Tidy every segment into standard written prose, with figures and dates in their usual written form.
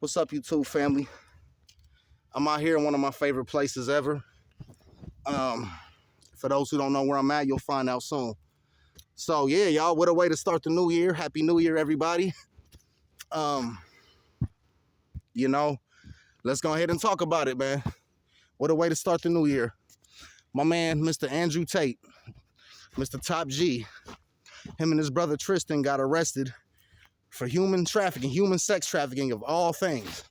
What's up, YouTube family? I'm out here in one of my favorite places ever. For those who don't know where I'm at, you'll find out soon. So yeah, y'all, what a way to start the new year. Happy New Year, everybody. You know, let's go ahead and talk about it, man. What a way to start the new year. My man, Mr. Andrew Tate, Mr. Top G, him and his brother Tristan got arrested for human trafficking, human sex trafficking of all things.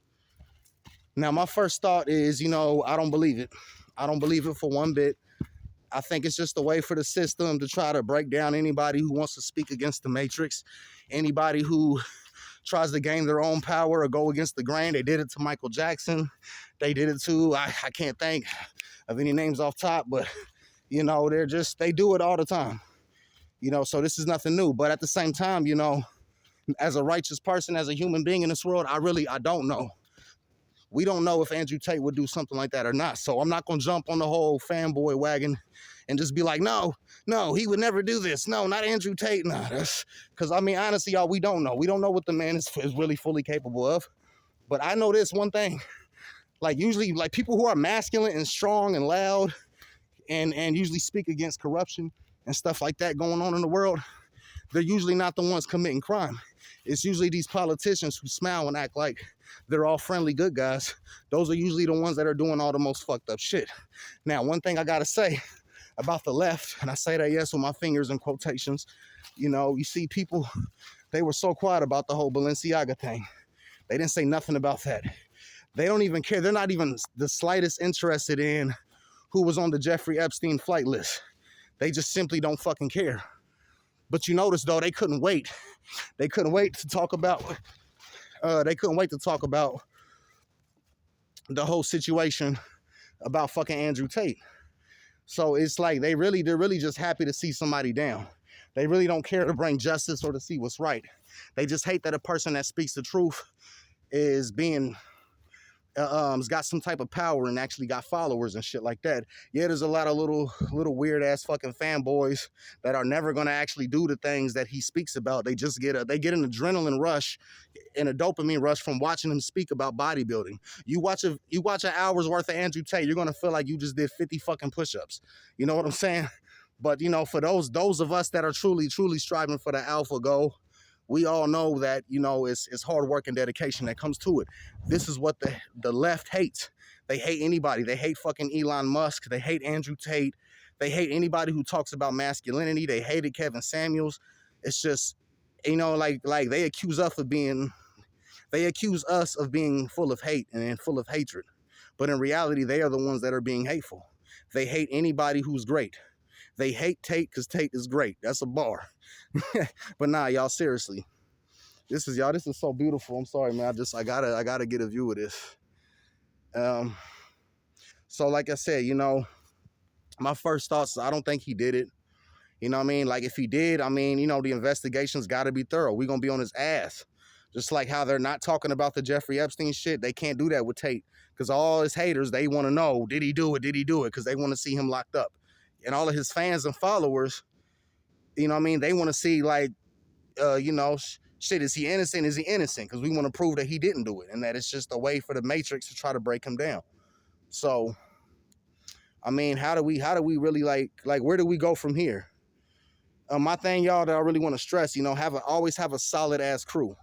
Now, my first thought is, I don't believe it. I don't believe it for one bit. I think it's just a way for the system to try to break down anybody who wants to speak against the matrix, anybody who tries to gain their own power or go against the grain. They did it to Michael Jackson. They did it to, I can't think of any names off top, but, they do it all the time. So this is nothing new. But at the same time, as a righteous person, as a human being in this world, I don't know. We don't know if Andrew Tate would do something like that or not. So I'm not going to jump on the whole fanboy wagon and just be like, no, he would never do this. No, not Andrew Tate. No, that's because, honestly, y'all, we don't know. We don't know what the man is really fully capable of. But I know this one thing. Usually, people who are masculine and strong and loud and usually speak against corruption and stuff like that going on in the world, they're usually not the ones committing crime. It's usually these politicians who smile and act like they're all friendly good guys. Those are usually the ones that are doing all the most fucked up shit. Now, one thing I gotta say about the left, and I say that yes with my fingers in quotations, you see people, they were so quiet about the whole Balenciaga thing. They didn't say nothing about that. They don't even care. They're not even the slightest interested in who was on the Jeffrey Epstein flight list. They just simply don't fucking care. But you notice, though, they couldn't wait. They couldn't wait to talk about the whole situation about fucking Andrew Tate. So it's like they're really just happy to see somebody down. They really don't care to bring justice or to see what's right. They just hate that a person that speaks the truth is being has got some type of power and actually got followers and shit like that. Yeah, there's a lot of little weird ass fucking fanboys that are never gonna actually do the things that he speaks about. They just get an adrenaline rush and a dopamine rush from watching him speak about bodybuilding. You watch an hour's worth of Andrew Tate, you're gonna feel like you just did 50 fucking push-ups. You know what I'm saying? But for those of us that are truly striving for the alpha goal, we all know that, it's hard work and dedication that comes to it. This is what the left hates. They hate anybody. They hate fucking Elon Musk. They hate Andrew Tate. They hate anybody who talks about masculinity. They hated Kevin Samuels. It's just, they accuse us of being full of hate and full of hatred. But in reality, they are the ones that are being hateful. They hate anybody who's great. They hate Tate because Tate is great. That's a bar. But nah, y'all, seriously. This is so beautiful. I'm sorry, man. I gotta get a view of this. So like I said, my first thoughts, I don't think he did it. You know what I mean? If he did, the investigation's gotta be thorough. We're gonna be on his ass. Just like how they're not talking about the Jeffrey Epstein shit. They can't do that with Tate. Because all his haters, they want to know, did he do it? Did he do it? Because they want to see him locked up. And all of his fans and followers, they want to see shit, is he innocent? Is he innocent? Because we want to prove that he didn't do it and that it's just a way for the matrix to try to break him down. So, how do we really where do we go from here? My thing, y'all, that I really want to stress, always have a solid ass crew.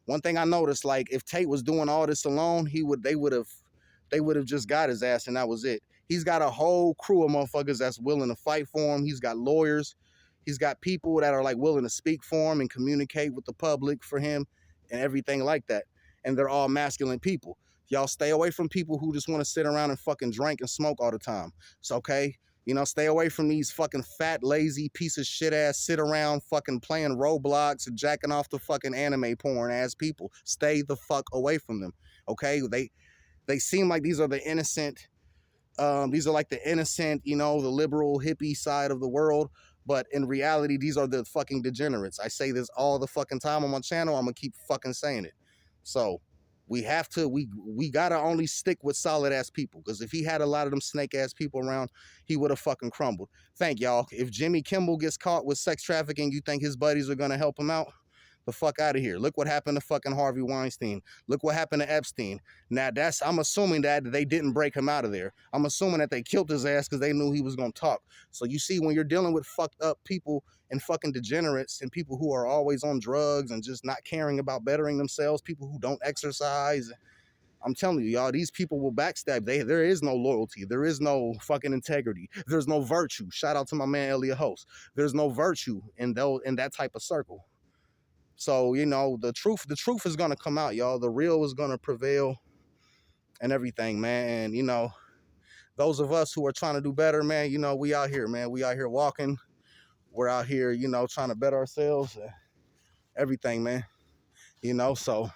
One thing I noticed, if Tate was doing all this alone, they would have just got his ass and that was it. He's got a whole crew of motherfuckers that's willing to fight for him. He's got lawyers. He's got people that are willing to speak for him and communicate with the public for him and everything like that. And they're all masculine people. Y'all stay away from people who just want to sit around and fucking drink and smoke all the time. It's okay. Stay away from these fucking fat, lazy piece of shit ass sit around fucking playing Roblox and jacking off the fucking anime porn ass people. Stay the fuck away from them. Okay? They seem like these are the innocent. These are the innocent, the liberal hippie side of the world. But in reality, these are the fucking degenerates. I say this all the fucking time on my channel. I'm going to keep fucking saying it. So we gotta only stick with solid ass people. Because if he had a lot of them snake ass people around, he would have fucking crumbled. Thank y'all. If Jimmy Kimmel gets caught with sex trafficking, you think his buddies are going to help him out? the fuck out of here. Look what happened to fucking Harvey Weinstein. Look what happened to Epstein. Now I'm assuming that they didn't break him out of there. I'm assuming that they killed his ass because they knew he was gonna talk. So you see, when you're dealing with fucked up people and fucking degenerates and people who are always on drugs and just not caring about bettering themselves, people who don't exercise, I'm telling you, y'all, these people will backstab. There is no loyalty. There is no fucking integrity. There's no virtue. Shout out to my man Elliot Host. There's no virtue in that type of circle. So, you know, the truth is gonna come out, y'all. The real is gonna prevail and everything, man. And, you know, those of us who are trying to do better, man, you know, we out here, man. We out here walking. We're out here, you know, trying to better ourselves. Everything, man. You know, so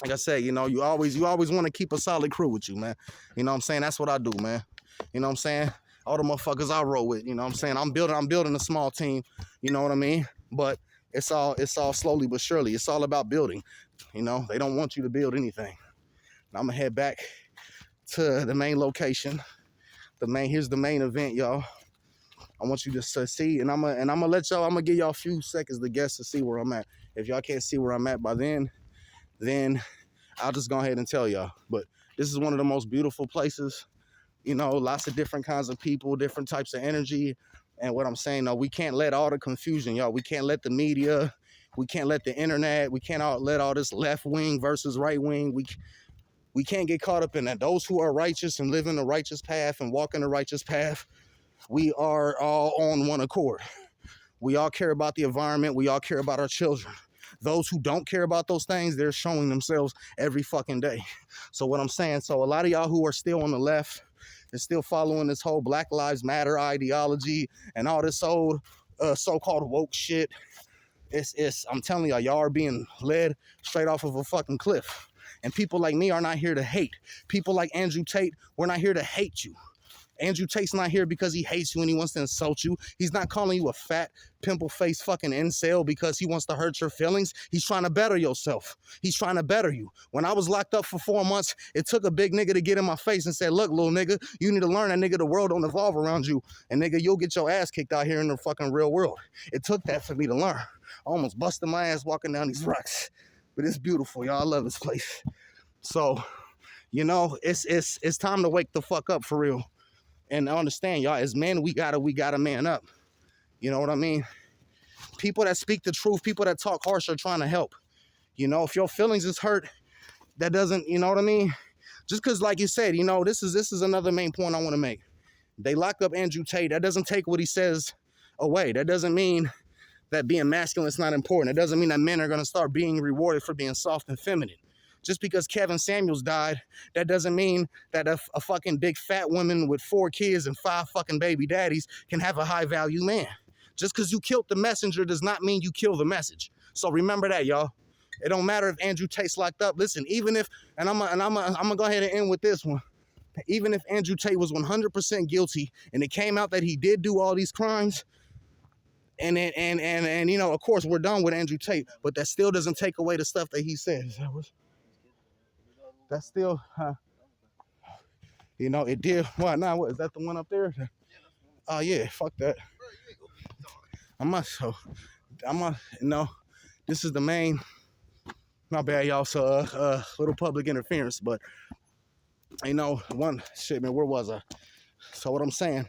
like I said, you know, you always want to keep a solid crew with you, man. You know what I'm saying? That's what I do, man. You know what I'm saying? All the motherfuckers I roll with, you know what I'm saying? I'm building a small team, you know what I mean? But it's all slowly but surely. It's all about building. You know, they don't want you to build anything. Now I'm gonna head back to the main location. Here's the main event, y'all. I want you to see, and I'm gonna give y'all a few seconds to guess to see where I'm at. If y'all can't see where I'm at by then I'll just go ahead and tell y'all. But this is one of the most beautiful places. You know, lots of different kinds of people, different types of energy. And what I'm saying, no, we can't let all the confusion, y'all. We can't let the media, we can't let the internet, we can't let all this left wing versus right wing. We can't get caught up in that. Those who are righteous and live in the righteous path and walk in the righteous path, we are all on one accord. We all care about the environment. We all care about our children. Those who don't care about those things, they're showing themselves every fucking day. So what I'm saying, so a lot of y'all who are still on the left and still following this whole Black Lives Matter ideology and all this old so-called woke shit, I'm telling y'all are being led straight off of a fucking cliff. And people like me are not here to hate. People like Andrew Tate, we're not here to hate you. Andrew Tate's not here because he hates you and he wants to insult you. He's not calling you a fat, pimple-faced fucking incel because he wants to hurt your feelings. He's trying to better yourself. He's trying to better you. When I was locked up for 4 months, it took a big nigga to get in my face and say, look, little nigga, you need to learn that, nigga, the world don't evolve around you. And nigga, you'll get your ass kicked out here in the fucking real world. It took that for me to learn. I almost busted my ass walking down these rocks. But it's beautiful, y'all. I love this place. So, you know, it's time to wake the fuck up for real. And understand, y'all, as men, we gotta man up. You know what I mean? People that speak the truth, people that talk harsh are trying to help. You know, if your feelings is hurt, that doesn't, you know what I mean? Just because, like you said, you know, this is another main point I want to make. They locked up Andrew Tate. That doesn't take what he says away. That doesn't mean that being masculine is not important. It doesn't mean that men are going to start being rewarded for being soft and feminine. Just because Kevin Samuels died, that doesn't mean that a fucking big fat woman with 4 kids and 5 fucking baby daddies can have a high value man. Just because you killed the messenger does not mean you kill the message. So remember that, y'all. It don't matter if Andrew Tate's locked up. Listen, even if, and I'm gonna go ahead and end with this one. Even if Andrew Tate was 100% guilty and it came out that he did do all these crimes, and you know, of course, we're done with Andrew Tate, but that still doesn't take away the stuff that he said. That's still, you know, it did. What now? What is that? The one up there? Oh yeah, fuck that. You know, this is the main. Not bad, y'all. So, little public interference, but you know, one shit, man. Where was I? So what I'm saying,